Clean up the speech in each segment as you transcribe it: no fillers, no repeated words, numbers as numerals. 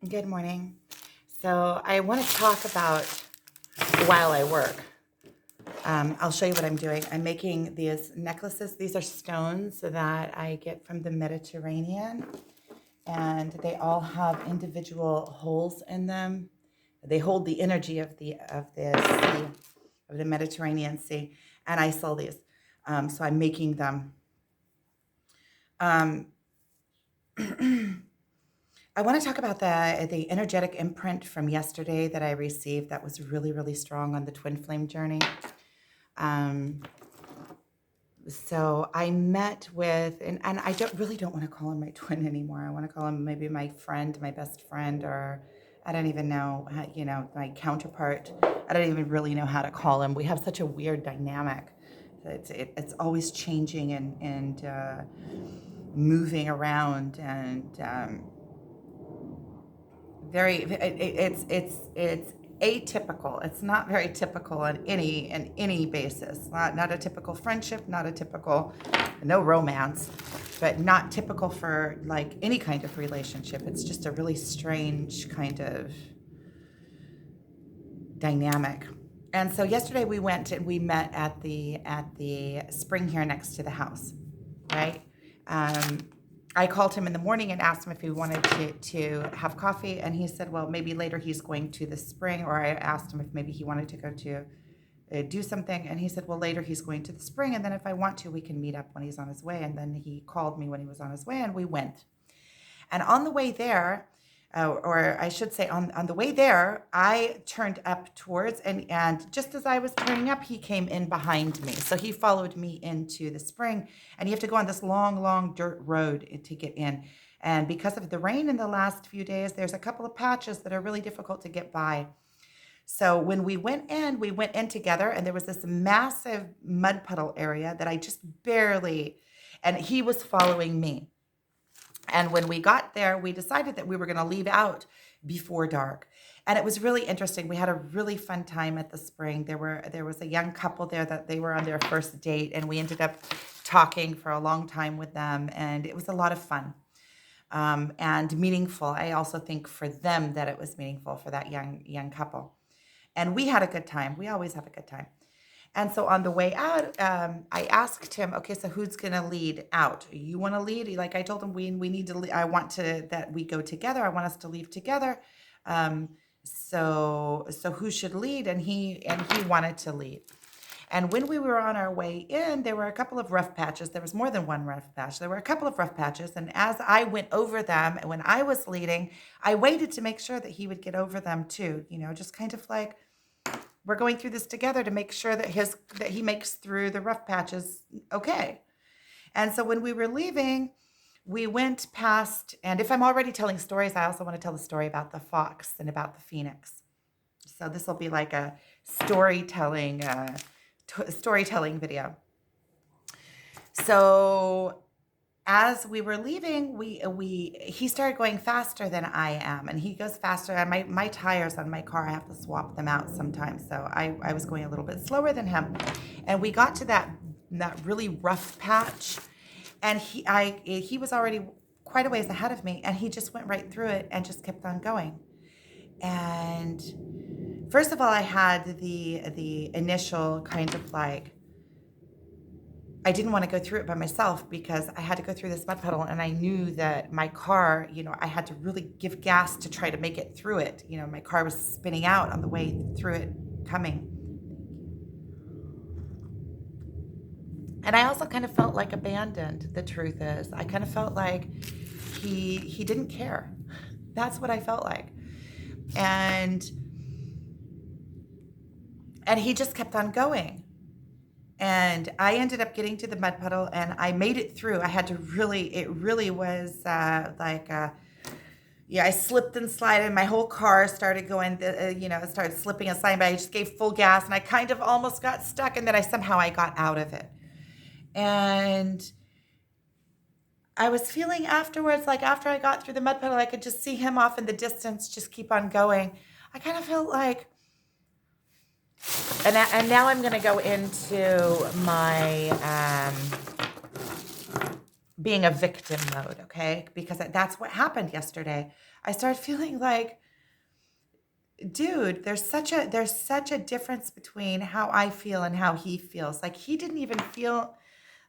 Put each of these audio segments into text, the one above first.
Good morning. So I want to talk about while I work. I'll show you what I'm doing. I'm making these necklaces. These are stones that I get from the Mediterranean, and they all have individual holes in them. They hold the energy of the sea, of the Mediterranean Sea, and I sell these. So I'm making them. Um, I want to talk about the energetic imprint from yesterday that I received that was really, really strong on the twin flame journey. Um, so I met with, and I don't want to call him my twin anymore. I want to call him maybe my friend, my best friend, or I don't even know, my counterpart. I don't even really know how to call him. We have such a weird dynamic. It's always changing and moving around and it's atypical. It's not very typical on any basis. Not a typical friendship, not a typical no romance, but not typical for like any kind of relationship. It's just a really strange kind of dynamic. And so yesterday we went and we met at the spring here next to the house, right? Um, I called him in the morning and asked him if he wanted to have coffee, and he said, well, maybe later he's going to the spring, or I asked him if maybe he wanted to go to do something, and he said, well, later he's going to the spring, and then if I want to, we can meet up when he's on his way. And then he called me when he was on his way, and we went. And on the way there, or I should say on the way there, I turned up towards, and just as I was turning up, he came in behind me. So he followed me into the spring, and you have to go on this long, long dirt road to get in. And because of the rain in the last few days, there's a couple of patches that are really difficult to get by. So when we went in together, and there was this massive mud puddle area that I just barely, and he was following me. And when we got there, we decided that we were going to leave out before dark. And it was really interesting. We had a really fun time at the spring. There was a young couple there that they were on their first date, and we ended up talking for a long time with them, and it was a lot of fun and meaningful. I also think for them that it was meaningful for that young couple. And we had a good time. We always have a good time. And so on the way out, I asked him, okay, so who's going to lead out? You want to lead? Like I told him, we need to, I want to, that we go together. I want us to leave together. So who should lead? And he wanted to lead. And when we were on our way in, there were a couple of rough patches. There was more than one rough patch. There were a couple of rough patches. And as I went over them, and when I was leading, I waited to make sure that he would get over them too, just kind of like, we're going through this together to make sure that he makes through the rough patches okay. And so when we were leaving, we went past, and if I'm already telling stories, I also want to tell the story about the fox and about the phoenix. So this will be like a storytelling video. So as we were leaving, he started going faster than I am, and he goes faster. And my tires on my car, I have to swap them out sometimes. So I was going a little bit slower than him, and we got to that really rough patch, and he was already quite a ways ahead of me, and he just went right through it and just kept on going. And first of all, I had the initial kind of like, I didn't want to go through it by myself because I had to go through this mud puddle, and I knew that my car, I had to really give gas to try to make it through it. My car was spinning out on the way through it coming. And I also kind of felt like abandoned, the truth is. I kind of felt like he didn't care. That's what I felt like. And he just kept on going. And I ended up getting to the mud puddle, and I made it through. I had to it really was I slipped and slided. My whole car started going, it started slipping and sliding, but I just gave full gas, and I kind of almost got stuck, and then I got out of it. And I was feeling afterwards, like after I got through the mud puddle, I could just see him off in the distance, just keep on going. I kind of felt like, and now I'm going to go into my being a victim mode, okay? Because that's what happened yesterday. I started feeling like, dude, there's such a difference between how I feel and how he feels. Like he didn't even feel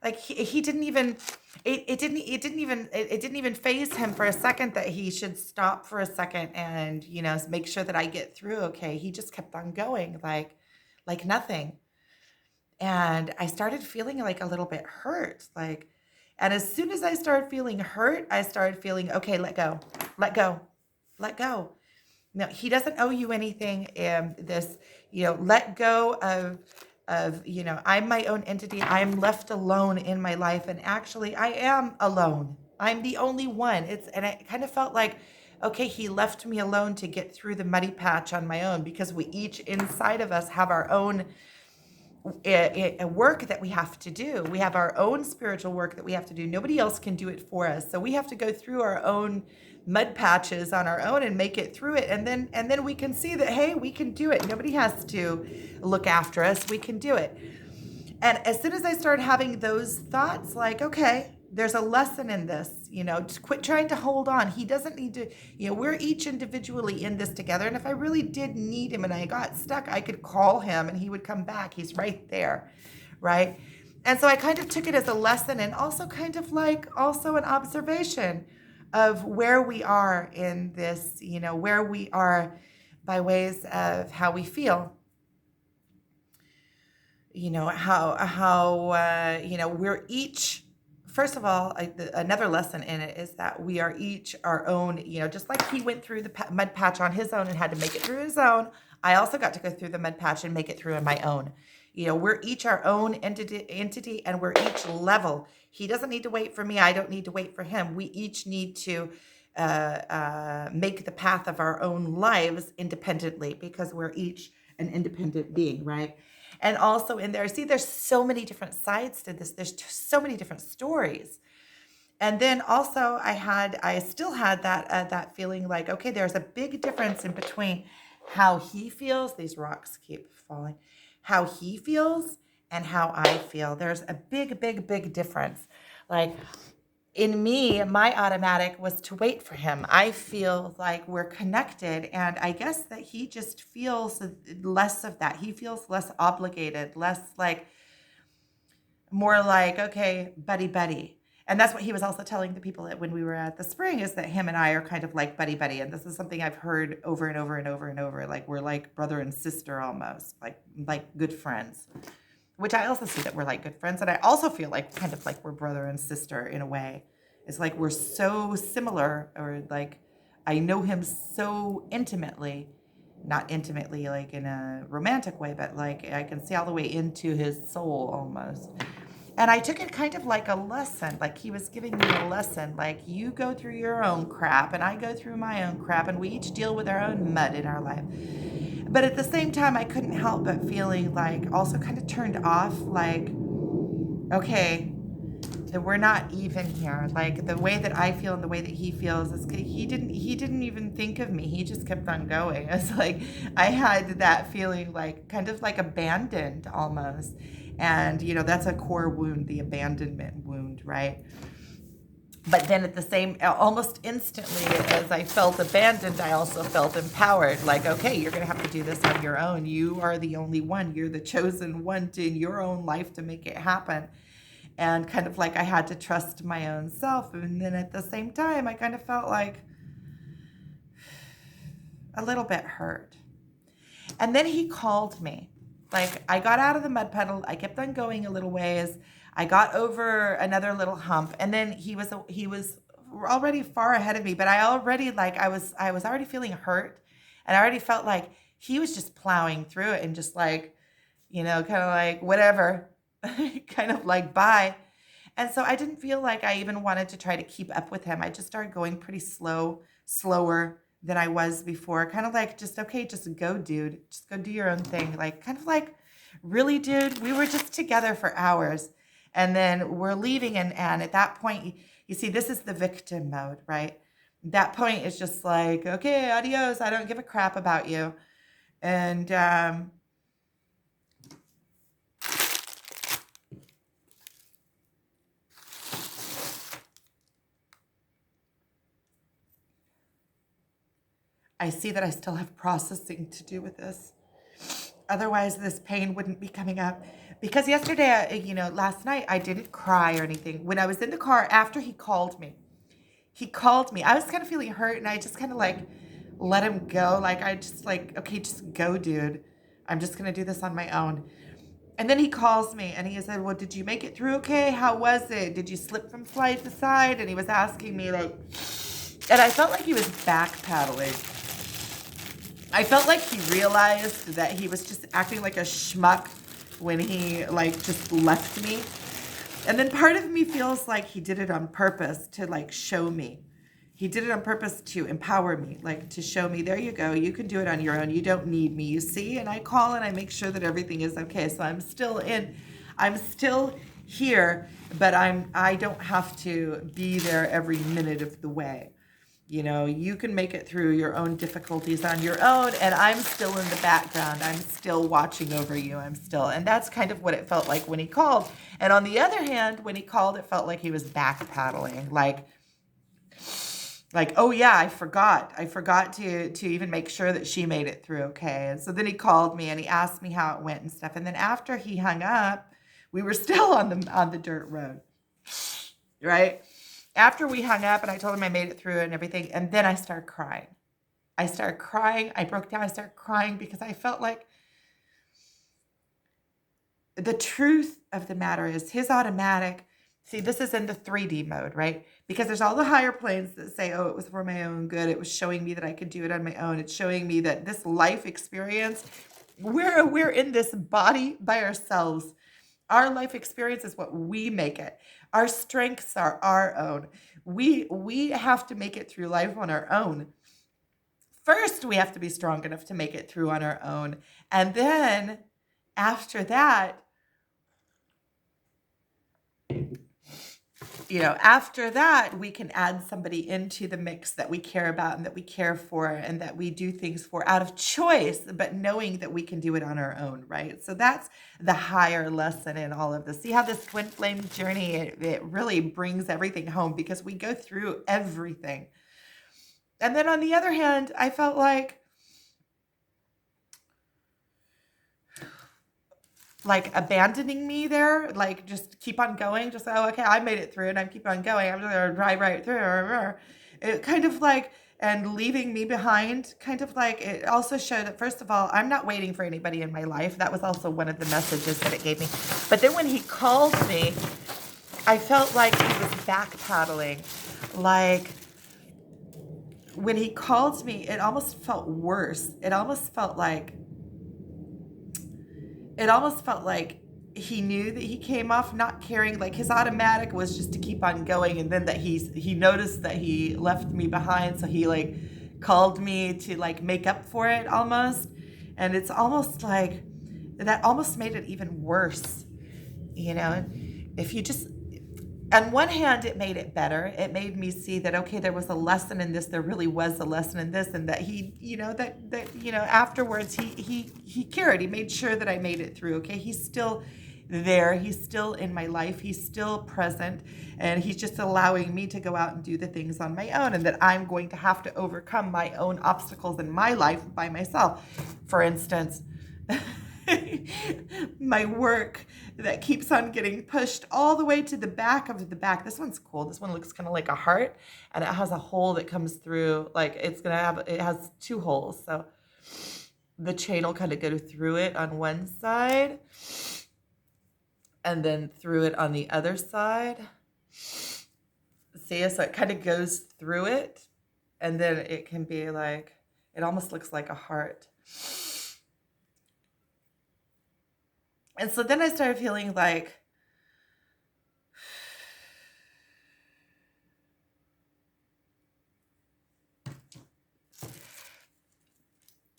like he didn't even it didn't even phase him for a second that he should stop for a second and make sure that I get through okay. He just kept on going like nothing. And I started feeling like a little bit hurt. And as soon as I started feeling hurt, I started feeling, okay, let go, let go, let go. No, he doesn't owe you anything. Let go of, I'm my own entity. I'm left alone in my life. And actually, I am alone. I'm the only one. And I kind of felt like, okay, he left me alone to get through the muddy patch on my own because we each inside of us have our own a work that we have to do. We have our own spiritual work that we have to do. Nobody else can do it for us. So we have to go through our own mud patches on our own and make it through it. And then we can see that, hey, we can do it. Nobody has to look after us. We can do it. And as soon as I started having those thoughts, like, okay, there's a lesson in this, just quit trying to hold on. He doesn't need to, we're each individually in this together. And if I really did need him and I got stuck, I could call him and he would come back. He's right there. Right. And so I kind of took it as a lesson and also kind of like also an observation of where we are in this, where we are by ways of how we feel. We're each, first of all, another lesson in it is that we are each our own, just like he went through the mud patch on his own and had to make it through his own. I also got to go through the mud patch and make it through on my own. We're each our own entity and we're each level. He doesn't need to wait for me. I don't need to wait for him. We each need to make the path of our own lives independently because we're each an independent being, right? And also in there, see, there's so many different sides to this. There's so many different stories. And then also I still had that feeling like, okay, there's a big difference in between how he feels. These rocks keep falling. How he feels and how I feel. There's a big, big, big difference. Like in me, my automatic was to wait for him. I feel like we're connected, and I guess that he just feels less of that. He feels less obligated, less like, more like, okay, buddy, buddy. And that's what he was also telling the people that when we were at the spring is that him and I are kind of like buddy, buddy. And this is something I've heard over and over and over and over. Like we're like brother and sister almost, like good friends. Which I also see that we're like good friends. And I also feel like kind of like we're brother and sister in a way. It's like we're so similar, or like I know him so intimately, not intimately like in a romantic way, but like I can see all the way into his soul almost. And I took it kind of like a lesson, like he was giving me a lesson, like you go through your own crap and I go through my own crap and we each deal with our own mud in our life. But at the same time, I couldn't help but feeling like also kind of turned off, like, okay, that we're not even here. Like the way that I feel and the way that he feels is he didn't even think of me. He just kept on going. It's like I had that feeling like kind of like abandoned almost. And that's a core wound, the abandonment wound, right? But then at the same, almost instantly as I felt abandoned, I also felt empowered. Like, okay, you're going to have to do this on your own. You are the only one. You're the chosen one in your own life to make it happen. And kind of like I had to trust my own self. And then at the same time, I kind of felt like a little bit hurt. And then he called me. Like I got out of the mud puddle. I kept on going a little ways. I got over another little hump, and then he was already far ahead of me. But I was already feeling hurt, and I already felt like he was just plowing through it and just like, kind of like whatever, kind of like bye. And so I didn't feel like I even wanted to try to keep up with him. I just started going pretty slower than I was before. Kind of like just, okay, just go, dude. Just go do your own thing. Like kind of like, really, dude, we were just together for hours. And then we're leaving. And at that point, you see, this is the victim mode, right? That point is just like, okay, adios. I don't give a crap about you. And I see that I still have processing to do with this. Otherwise, this pain wouldn't be coming up. Because yesterday, last night, I didn't cry or anything. When I was in the car after he called me. I was kind of feeling hurt, and I just kind of like let him go. Like, I just like, okay, just go, dude. I'm just going to do this on my own. And then he calls me and he said, well, did you make it through okay? How was it? Did you slip from side to side? And he was asking me like, and I felt like he was backpedaling. I felt like he realized that he was just acting like a schmuck when he like just left me. And then part of me feels like he did it on purpose to like show me. He did it on purpose to empower me, like to show me, there you go, you can do it on your own. You don't need me, you see? And I call and I make sure that everything is okay. So I'm still here, but I don't have to be there every minute of the way. You can make it through your own difficulties on your own, and I'm still in the background. I'm still watching over you. And that's kind of what it felt like when he called. And on the other hand, when he called, it felt like he was backpedaling, like, oh yeah, I forgot to even make sure that she made it through okay. And so then he called me and he asked me how it went and stuff. And then after he hung up, we were still on the dirt road, right? After we hung up and I told him I made it through and everything, and then I started crying. I broke down, I started crying because I felt like the truth of the matter is his automatic, see, this is in the 3D mode, right? Because there's all the higher planes that say, oh, it was for my own good. It was showing me that I could do it on my own. It's showing me that this life experience, we're in this body by ourselves. Our life experience is what we make it. Our strengths are our own. We have to make it through life on our own. First, we have to be strong enough to make it through on our own. And then after that, we can add somebody into the mix that we care about and that we care for and that we do things for out of choice, but knowing that we can do it on our own, right? So that's the higher lesson in all of this. See how this twin flame journey, it really brings everything home because we go through everything. And then on the other hand, I felt like abandoning me there, like just keep on going, just, oh, okay, I made it through and I keep on going. I'm just gonna drive right through. It kind of like, and leaving me behind, kind of like, it also showed that, first of all, I'm not waiting for anybody in my life. That was also one of the messages that it gave me. But then when he called me, I felt like he was backpedaling. Like, when he called me, it almost felt worse. It almost felt like he knew that he came off not caring. Like his automatic was just to keep on going, and then that he noticed that he left me behind, so he like called me to like make up for it almost. And it's almost like that almost made it even worse. If you just, on one hand, it made it better. It made me see that, okay, there was a lesson in this. There really was a lesson in this. And that he, afterwards he cared. He made sure that I made it through. Okay. He's still there. He's still in my life. He's still present. And he's just allowing me to go out and do the things on my own. And that I'm going to have to overcome my own obstacles in my life by myself. For instance, my work that keeps on getting pushed all the way to the back of the back. This one's cool. This one looks kind of like a heart, and it has a hole that comes through. Like it has 2 holes. So the chain will kind of go through it on one side and then through it on the other side. See, so it kind of goes through it, and then it can be like, it almost looks like a heart. And so then I started feeling like,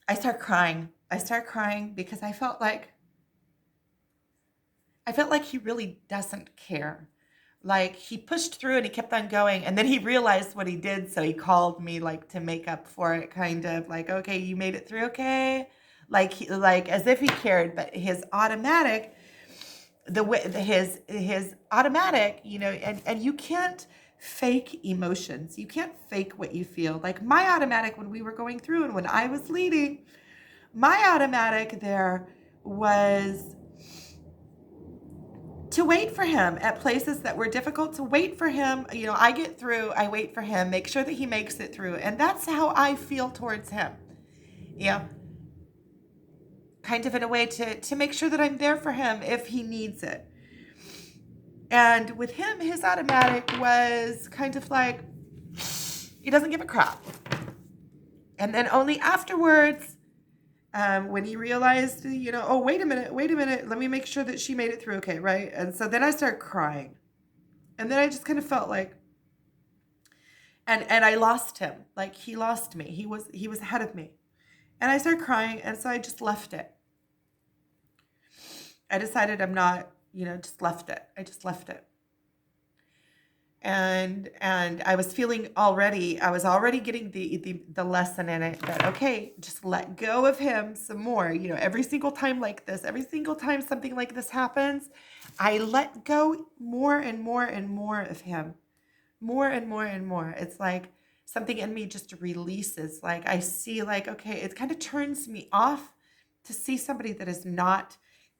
I start crying because I felt like he really doesn't care. Like he pushed through and he kept on going, and then he realized what he did, so he called me like to make up for it, kind of like, okay, you made it through okay? Like as if he cared. But his automatic, his automatic, and you can't fake emotions. You can't fake what you feel. Like my automatic when we were going through and when I was leading, my automatic there was to wait for him at places that were difficult, to wait for him. I get through, I wait for him, make sure that he makes it through. And that's how I feel towards him. Kind of in a way to make sure that I'm there for him if he needs it. And with him, his automatic was kind of like, he doesn't give a crap. And then only afterwards, when he realized, oh, wait a minute, let me make sure that she made it through okay, right? And so then I started crying. And then I just kind of felt like, and I lost him. Like he lost me. He was ahead of me. And I started crying, and so I just left it. I decided I'm not, just left it. I just left it. And I was feeling already, I was already getting the lesson in it that, okay, just let go of him some more. Every single time like this, every single time something like this happens, I let go more and more and more of him. More and more and more. It's like something in me just releases. Like I see like, okay, it kind of turns me off to see somebody that is not,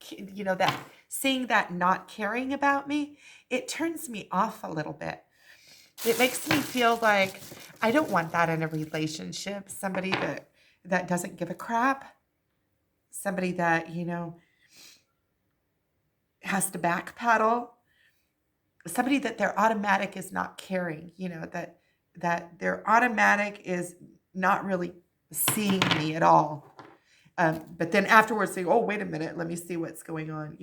that seeing that not caring about me, it turns me off a little bit. It makes me feel like I don't want that in a relationship. Somebody that doesn't give a crap. Somebody that, has to backpedal. Somebody that their automatic is not caring, that their automatic is not really seeing me at all. But then afterwards say, oh, wait a minute, let me see what's going on.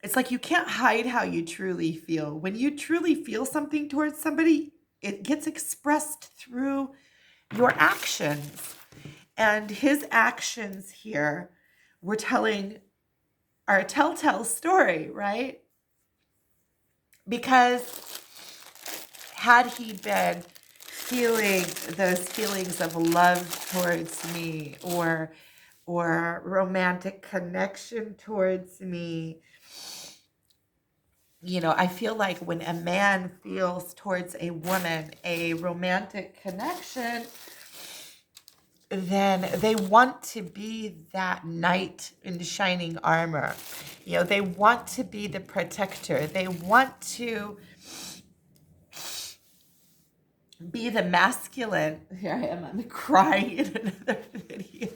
It's like you can't hide how you truly feel. When you truly feel something towards somebody, it gets expressed through your actions. And his actions here are a telltale story, right? Because had he been feeling those feelings of love towards me or romantic connection towards me, I feel like when a man feels towards a woman a romantic connection, then they want to be that knight in shining armor. They want to be the protector. They want to be the masculine. Here I am, I'm crying in another video.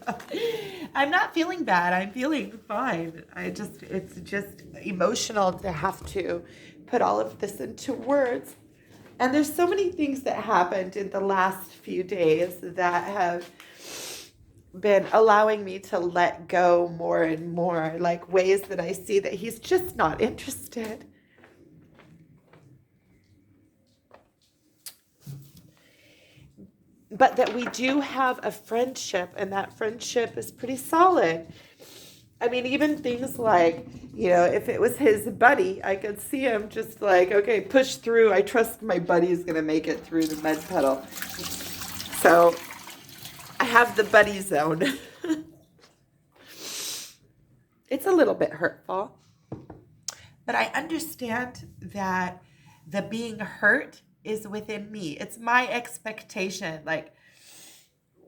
I'm not feeling bad. I'm feeling fine. It's just emotional to have to put all of this into words. And there's so many things that happened in the last few days that have been allowing me to let go more and more, like ways that I see that he's just not interested. But that we do have a friendship, and that friendship is pretty solid. I mean, even things like, if it was his buddy, I could see him just like, okay, push through. I trust my buddy is going to make it through the med pedal. So I have the buddy zone. It's a little bit hurtful. But I understand that the being hurt is within me. It's my expectation, like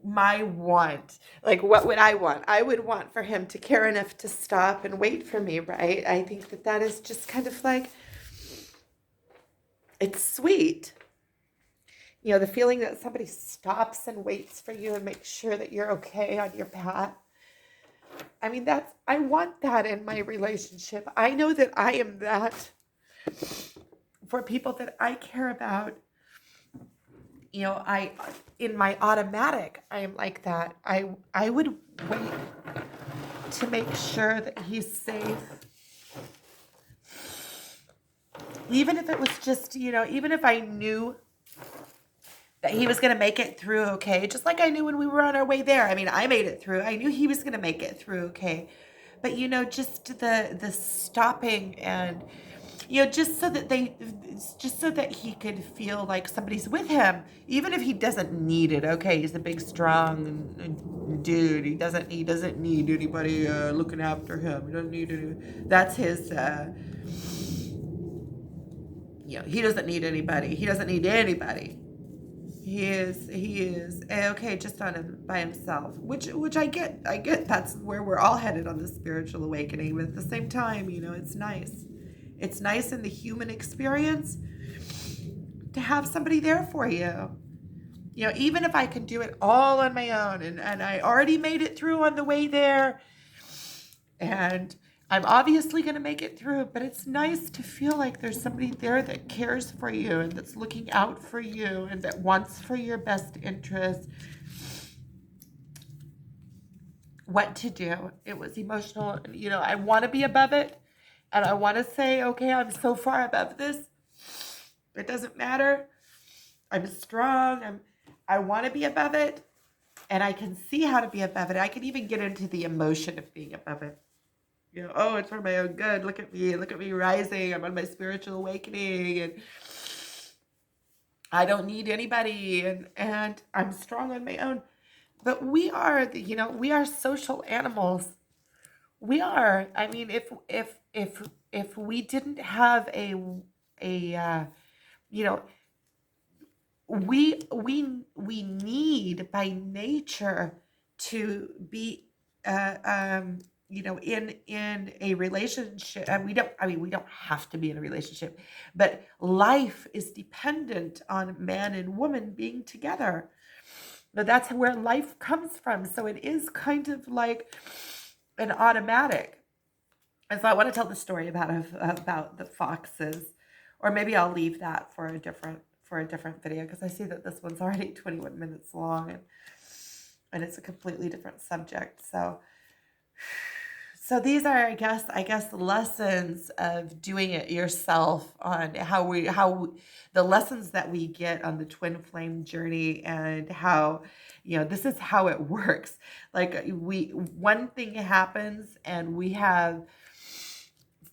my want. Like, what would I want? I would want for him to care enough to stop and wait for me, right? I think that is just kind of like, it's sweet. The feeling that somebody stops and waits for you and makes sure that you're okay on your path. I mean, I want that in my relationship. I know that I am that for people that I care about. In my automatic, I am like that. I would wait to make sure that he's safe. Even if it was just, even if I knew that he was going to make it through okay, just like I knew when we were on our way there. I mean, I made it through. I knew he was going to make it through okay. But, just the stopping and, just so that he could feel like somebody's with him, even if he doesn't need it. Okay, he's a big, strong dude. He doesn't need anybody looking after him. He doesn't need any. That's his. He doesn't need anybody. He doesn't need anybody. He is okay just on him by himself, which I get that's where we're all headed on the spiritual awakening. But at the same time, it's nice in the human experience to have somebody there for you. Even if I can do it all on my own, and I already made it through on the way there, and I'm obviously going to make it through, but it's nice to feel like there's somebody there that cares for you and that's looking out for you and that wants for your best interest. What to do. It was emotional. I want to be above it, and I want to say, okay, I'm so far above this. It doesn't matter. I'm strong. I want to be above it, and I can see how to be above it. I can even get into the emotion of being above it. Oh, it's for my own good. Look at me rising. I'm on my spiritual awakening, and I don't need anybody, and I'm strong on my own. But we are, we are social animals. We are. I mean, if we didn't have you know, we need by nature to be in a relationship. And we don't have to be in a relationship, but life is dependent on man and woman being together. But that's where life comes from. So it is kind of like an automatic. And so I want to tell the story about the foxes, or maybe I'll leave that for a different video, because I see that this one's already 21 minutes long, and it's a completely different subject. So these are, I guess lessons of doing it yourself, on how the lessons that we get on the twin flame journey, and how, this is how it works. Like, one thing happens and we have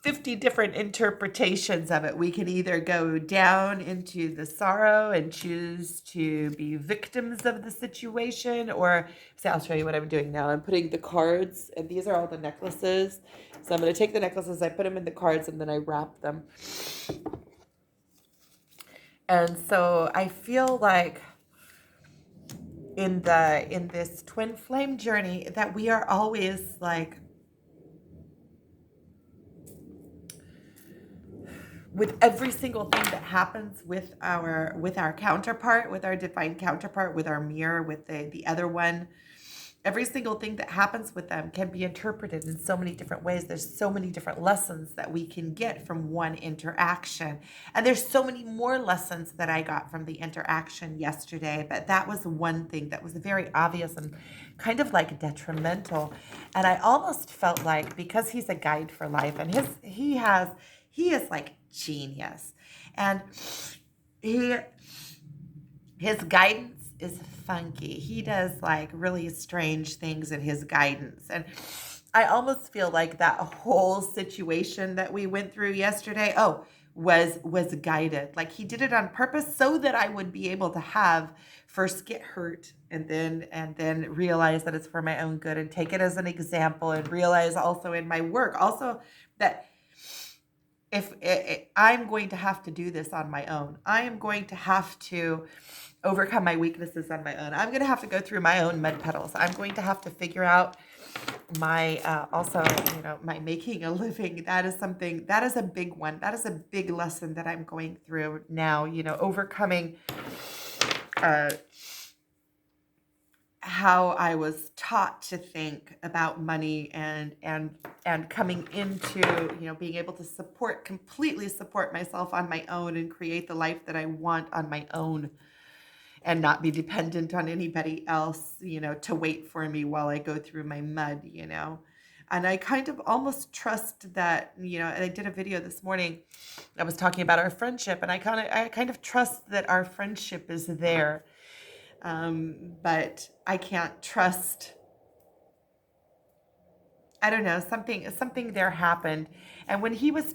50 different interpretations of it. We can either go down into the sorrow and choose to be victims of the situation, or say, I'll show you what I'm doing now. I'm putting the cards, and these are all the necklaces. So I'm going to take the necklaces, I put them in the cards, and then I wrap them. And so I feel like in this twin flame journey that we are always like, with every single thing that happens with our counterpart, with our divine counterpart, with our mirror, with the other one, every single thing that happens with them can be interpreted in so many different ways. There's so many different lessons that we can get from one interaction. And there's so many more lessons that I got from the interaction yesterday, but that was one thing that was very obvious and kind of like detrimental. And I almost felt like, because he's a guide for life, and he is like genius, and his guidance is funky. He does like really strange things in his guidance, and I almost feel like that whole situation that we went through yesterday was guided. Like, he did it on purpose so that I would be able to first get hurt, and then realize that it's for my own good, and take it as an example, and realize also in my work also that if I'm going to have to do this on my own, I am going to have to overcome my weaknesses on my own. I'm going to have to go through my own mud puddles. I'm going to have to figure out my my making a living. That is a big one. That is a big lesson that I'm going through now, overcoming how I was taught to think about money, and coming into, being able to completely support myself on my own, and create the life that I want on my own, and not be dependent on anybody else, to wait for me while I go through my mud, And I kind of almost trust that, and I did a video this morning. I was talking about our friendship, and I kind of trust that our friendship is there. But I can't trust. I don't know, something there happened. And when he was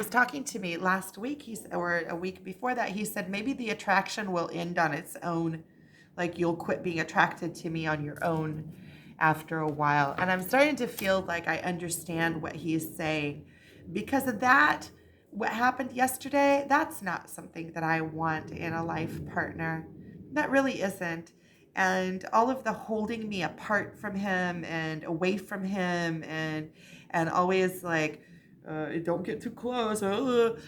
talking to me last week, or a week before that, he said maybe the attraction will end on its own. Like, you'll quit being attracted to me on your own after a while. And I'm starting to feel like I understand what he's saying, because of that. what happened yesterday, that's not something that I want in a life partner. That really isn't. And all of the holding me apart from him and away from him and always like, don't get too close. That's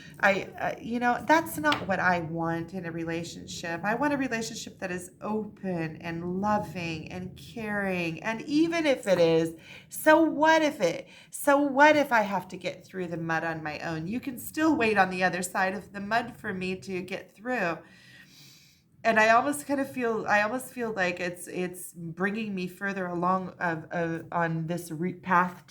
not what I want in a relationship. I want a relationship that is open and loving and caring. And even if it is, so what if I have to get through the mud on my own? You can still wait on the other side of the mud for me to get through. And I almost feel like it's bringing me further along on this path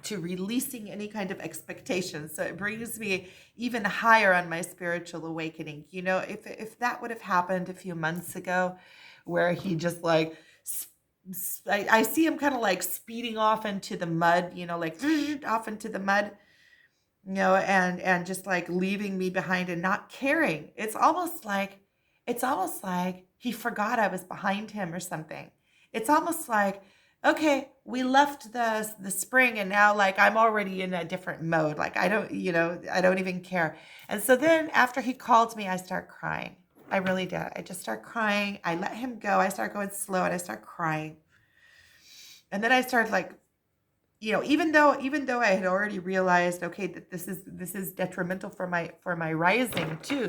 to releasing any kind of expectations. So it brings me even higher on my spiritual awakening. If that would have happened a few months ago, where he just like, I see him kind of like speeding off into the mud, like off into the mud, and just like leaving me behind and not caring. It's almost like he forgot I was behind him or something. It's almost like, okay, we left the spring and now like I'm already in a different mode. Like I don't even care. And so then after he called me, I start crying. I really did. I just start crying. I let him go. I start going slow and I start crying. And then I started like, even though I had already realized, okay, that this is detrimental for my rising too.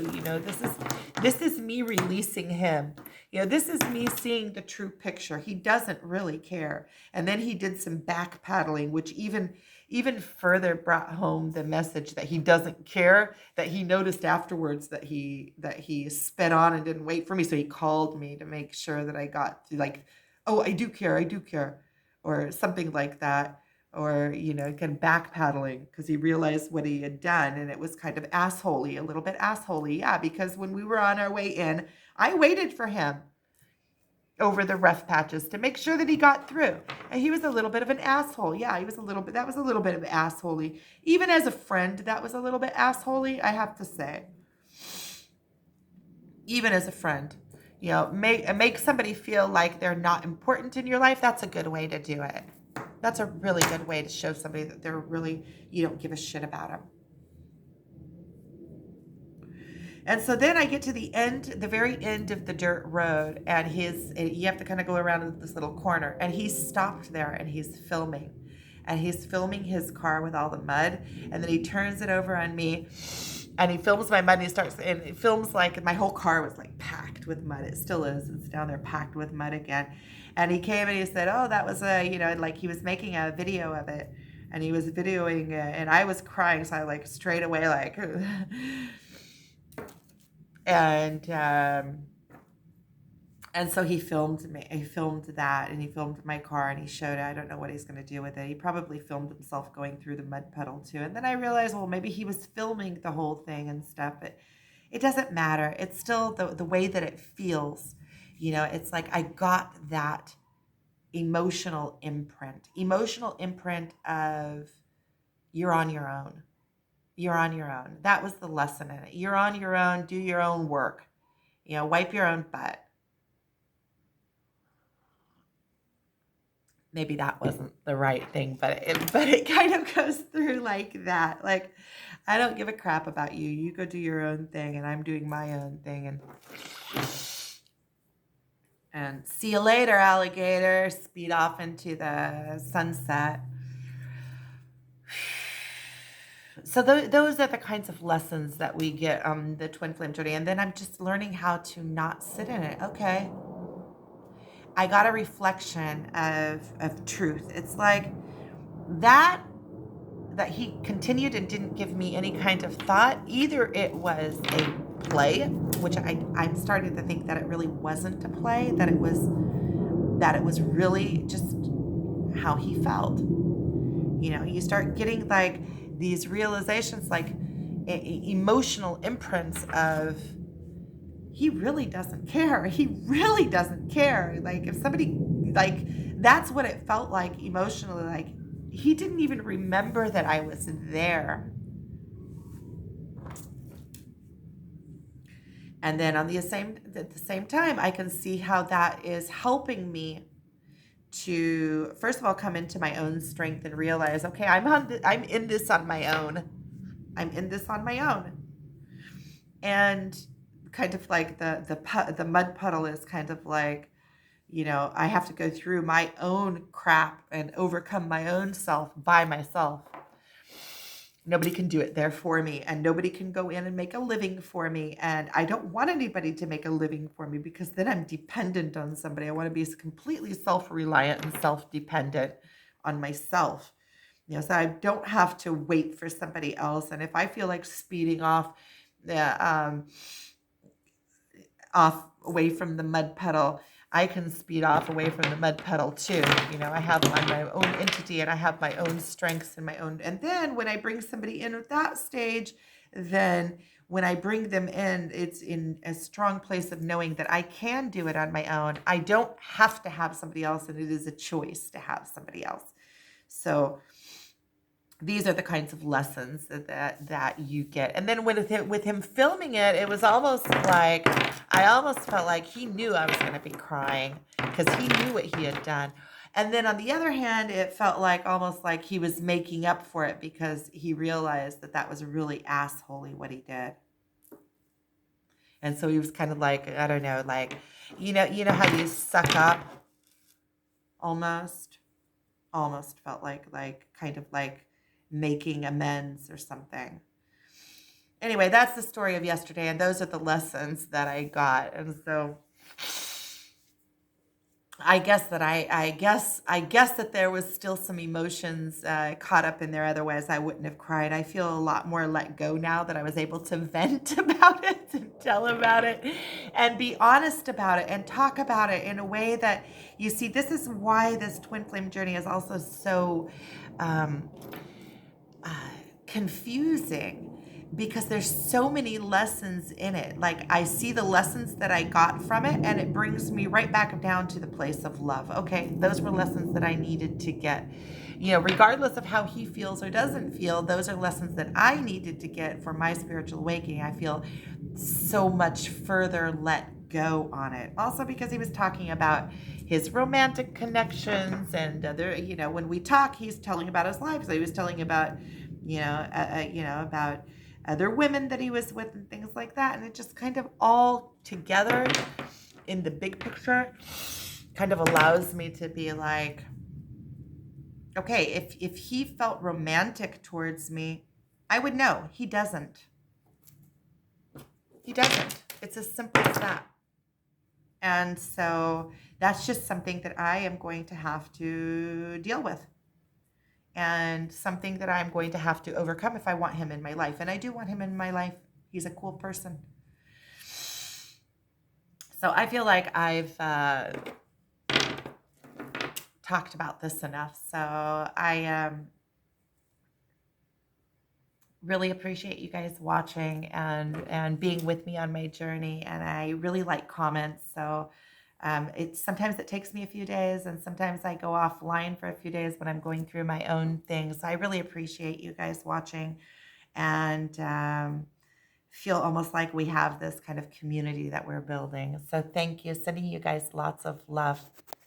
This is me releasing him. This is me seeing the true picture. He doesn't really care. And then he did some backpedaling, which even further brought home the message that he doesn't care. That he noticed afterwards that he sped on and didn't wait for me, so he called me to make sure that I got like, oh, I do care, or something like that. Or, kind of backpedaling because he realized what he had done. And it was kind of a little bit assholey. Yeah, because when we were on our way in, I waited for him over the rough patches to make sure that he got through. And he was a little bit of an asshole. Yeah, that was a little bit of assholey. Even as a friend, that was a little bit assholey, I have to say. Even as a friend. Make somebody feel like they're not important in your life. That's a good way to do it. That's a really good way to show somebody that you don't give a shit about them. And so then I get to the very end of the dirt road, and you have to kind of go around this little corner, and he's stopped there and he's filming. And he's filming his car with all the mud, and then he turns it over on me, and he films my mud, and it films like my whole car was like packed with mud. It still is. It's down there packed with mud again. And he came and he said, oh, that was like he was making a video of it, and he was videoing it, and I was crying, so I like straight away like, and so he filmed me. He filmed that, and he filmed my car, and he showed it. I don't know what he's going to do with it. He probably filmed himself going through the mud puddle too. And then I realized, well, maybe he was filming the whole thing and stuff. But it doesn't matter. It's still the way that it feels. It's like I got that emotional imprint of you're on your own. You're on your own. That was the lesson in it. You're on your own. Do your own work. Wipe your own butt. Maybe that wasn't the right thing, but it kind of goes through like that. Like, I don't give a crap about you. You go do your own thing, and I'm doing my own thing. And see you later, alligator. Speed off into the sunset. So those are the kinds of lessons that we get on the twin flame journey. And then I'm just learning how to not sit in it. Okay. I got a reflection of truth. It's like that he continued and didn't give me any kind of thought. Either it was a play, which I'm starting to think that it really wasn't a play, that it was really just how he felt. You start getting like these realizations, like emotional imprints of, he really doesn't care. He really doesn't care. Like if somebody, like that's what it felt like emotionally. Like he didn't even remember that I was there. And then at the same time, I can see how that is helping me to first of all come into my own strength and realize, okay, I'm in this on my own. I'm in this on my own. And kind of like the mud puddle is kind of like, I have to go through my own crap and overcome my own self by myself. Nobody can do it there for me, and nobody can go in and make a living for me. And I don't want anybody to make a living for me, because then I'm dependent on somebody. I want to be completely self-reliant and self-dependent on myself. So I don't have to wait for somebody else. And if I feel like speeding off, off away from the mud puddle, I can speed off away from the mud puddle too. I have my own entity, and I have my own strengths and my own. And then when I bring somebody in at that stage, then when I bring them in, it's in a strong place of knowing that I can do it on my own. I don't have to have somebody else, and it is a choice to have somebody else. So these are the kinds of lessons that you get. And then with him filming it, it was almost like, I almost felt like he knew I was going to be crying, because he knew what he had done. And then on the other hand, it felt like almost like he was making up for it, because he realized that was really assholey what he did. And so he was kind of like, I don't know, like, you know how you suck up, almost felt like kind of like making amends or something. Anyway, that's the story of yesterday, and those are the lessons that I got. And so I guess that there was still some emotions caught up in there. Otherwise, I wouldn't have cried. I feel a lot more let go now that I was able to vent about it and tell about it and be honest about it and talk about it in a way that, you see, this is why this twin flame journey is also so confusing, because there's so many lessons in it. Like, I see the lessons that I got from it, and it brings me right back down to the place of love. Okay, those were lessons that I needed to get. Regardless of how he feels or doesn't feel, those are lessons that I needed to get for my spiritual awakening. I feel so much further let go on it. Also because he was talking about his romantic connections, and when we talk, he's telling about his life. So he was telling about, about other women that he was with and things like that. And it just kind of all together in the big picture kind of allows me to be like, okay, if he felt romantic towards me, I would know. He doesn't. He doesn't. It's as simple as that. And so that's just something that I am going to have to deal with, and something that I'm going to have to overcome if I want him in my life. And I do want him in my life. He's a cool person. So I feel like I've talked about this enough. So I really appreciate you guys watching and being with me on my journey. And I really like comments. So sometimes it takes me a few days, and sometimes I go offline for a few days when I'm going through my own things. So I really appreciate you guys watching, and feel almost like we have this kind of community that we're building. So thank you. Sending you guys lots of love.